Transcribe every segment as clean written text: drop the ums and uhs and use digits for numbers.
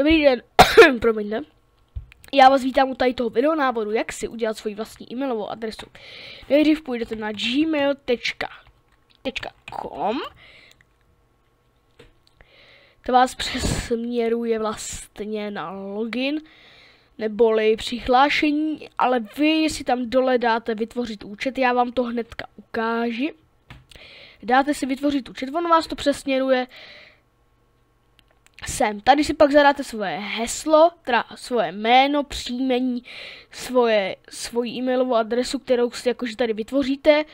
Dobrý den, promiňte. Já vás vítám u tady toho videonávodu, jak si udělat svoji vlastní e-mailovou adresu. Nejdřív půjdete na gmail.com. To vás přesměruje vlastně na login, neboli přihlášení, ale vy si tam dole dáte vytvořit účet, já vám to hnedka ukážu. Dáte si vytvořit účet, ono vás to přesměruje sem. Tady si pak zadáte svoje heslo, teda svoje jméno, příjmení, svoji e-mailovou adresu, kterou si jakože tady vytvoříte.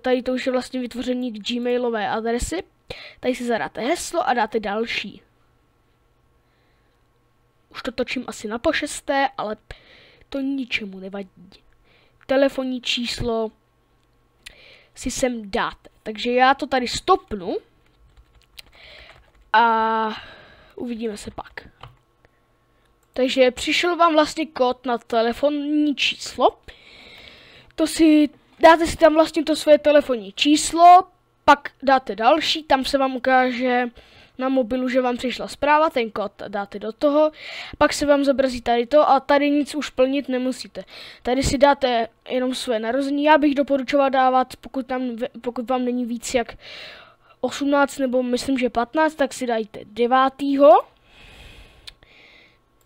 Tady to už je vlastně vytvoření gmailové adresy. Tady si zadáte heslo a dáte další. Už to točím asi na pošesté, ale to ničemu nevadí. Telefonní číslo si sem dáte. Takže já to tady stopnu a uvidíme se pak. Takže přišel vám vlastně kód na telefonní číslo. Dáte si tam vlastně to svoje telefonní číslo, pak dáte další, tam se vám ukáže na mobilu, že vám přišla zpráva, ten kód dáte do toho, pak se vám zobrazí tady to a tady nic už plnit nemusíte. Tady si dáte jenom své narození, já bych doporučoval dávat, pokud vám není víc jak 18 nebo myslím, že 15, tak si dajte 9.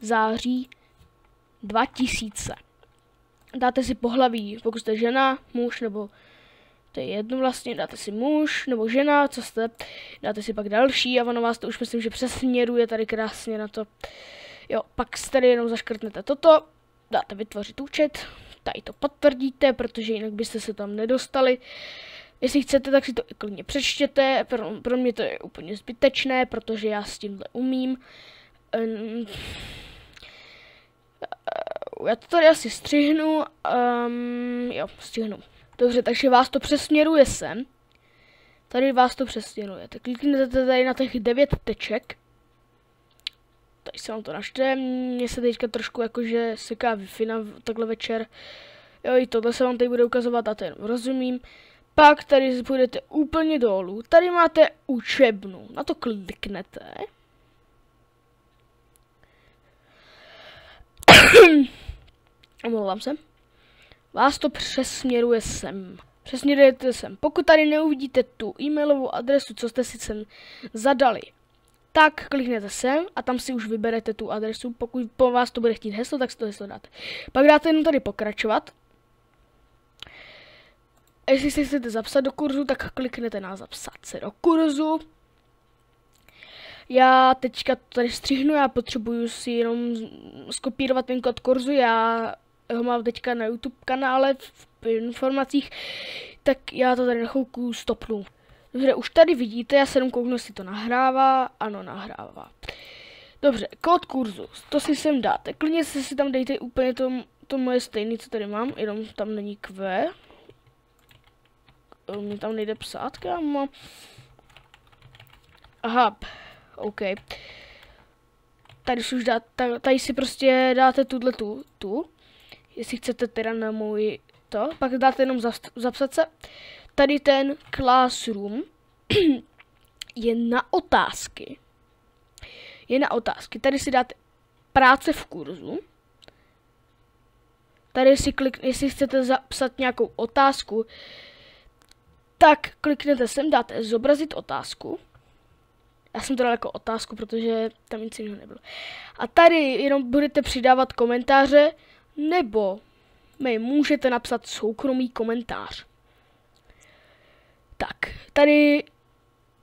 září 2000. Dáte si pohlaví, pokud jste žena, muž, nebo to je jedno vlastně, dáte si muž nebo žena, co jste, dáte si pak další a ono vás to už myslím, že přesměruje tady krásně na to. Jo, pak si tady jenom zaškrtnete toto, dáte vytvořit účet, tady to potvrdíte, protože jinak byste se tam nedostali. Jestli chcete, tak si to i klidně přečtěte, pro mě to je úplně zbytečné, protože já s tímhle umím. Já to tady asi střihnu, jo, střihnu. Dobře, takže vás to přesměruje sem. Tady vás to přesměruje. Tak klikněte tady na těch 9 teček. Tady se vám to načte. Mně se teďka trošku jakože seká Wi-Fi na takhle večer. Jo, i tohle se vám tady bude ukazovat a to jenom rozumím. Pak tady půjdete úplně dolů. Tady máte učebnu. Na to kliknete. Omlouvám se. Vás to přesměruje sem. Přesměrujete sem. Pokud tady neuvidíte tu e-mailovou adresu, co jste si sem zadali, tak kliknete sem a tam si už vyberete tu adresu. Pokud po vás to bude chtít heslo, tak si to heslo dáte. Pak dáte jenom tady pokračovat. A jestli se chcete zapsat do kurzu, tak kliknete na zapsat se do kurzu. Já teďka to tady střihnu, já potřebuju si jenom skopírovat ten kód kurzu, já ho mám teďka na YouTube kanále v informacích, tak já to tady na chvilku stopnu. Dobře, už tady vidíte, já se jenom kouknu, jestli to nahrává, ano, nahrává. Dobře, kód kurzu, to si sem dáte, klidně si tam dejte úplně to moje stejné, co tady mám, jenom tam není Q. Mě tam nejde psát, kámo. Aha, OK. Tady si prostě dáte tu. Jestli chcete teda na můj to, pak dáte jenom zapsat se. Tady ten Classroom je na otázky. Tady si dáte práce v kurzu. Tady si jestli chcete zapsat nějakou otázku, tak kliknete sem, dáte zobrazit otázku. Já jsem to dal jako otázku, protože tam nic jiného nebylo. A tady jenom budete přidávat komentáře, nebo mi můžete napsat soukromý komentář. Tak, tady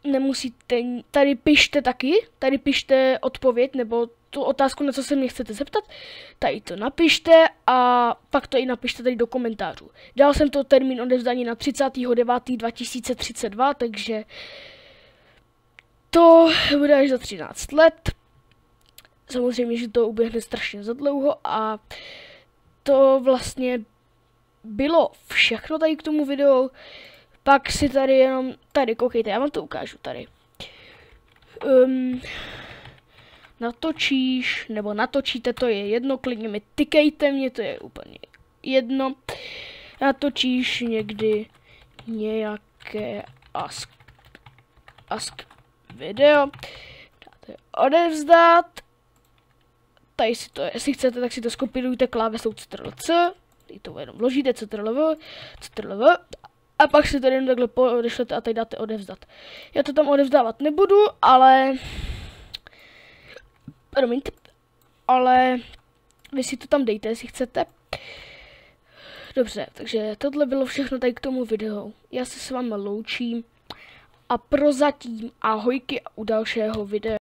nemusíte, tady pište taky, tady pište odpověď, nebo tu otázku, na co se mě chcete zeptat, tady to napište a pak to i napište tady do komentářů. Dal jsem to termín odevzdání na 30.9.2032, takže to bude až za 13 let. Samozřejmě, že to uběhne strašně za dlouho a to vlastně bylo všechno tady k tomu videu. Pak si tady jenom, tady koukejte, já vám to ukážu tady. Natočíš, nebo natočíte, to je jedno, klidně mi tykejte, mě to je úplně jedno. Natočíš někdy nějaké ask video, To je odevzdat. Tady si to, jestli chcete, tak si to skopírujte klávesou Ctrl+C. Tady to jenom vložíte Ctrl+V. A pak si to jenom takhle odešlete a tady dáte odevzdat. Já to tam odevzdávat nebudu, ale... Promiňte. Ale vy si to tam dejte, jestli chcete. Dobře, takže tohle bylo všechno tady k tomu videu. Já se s vámi loučím. A prozatím ahojky a u dalšího videa.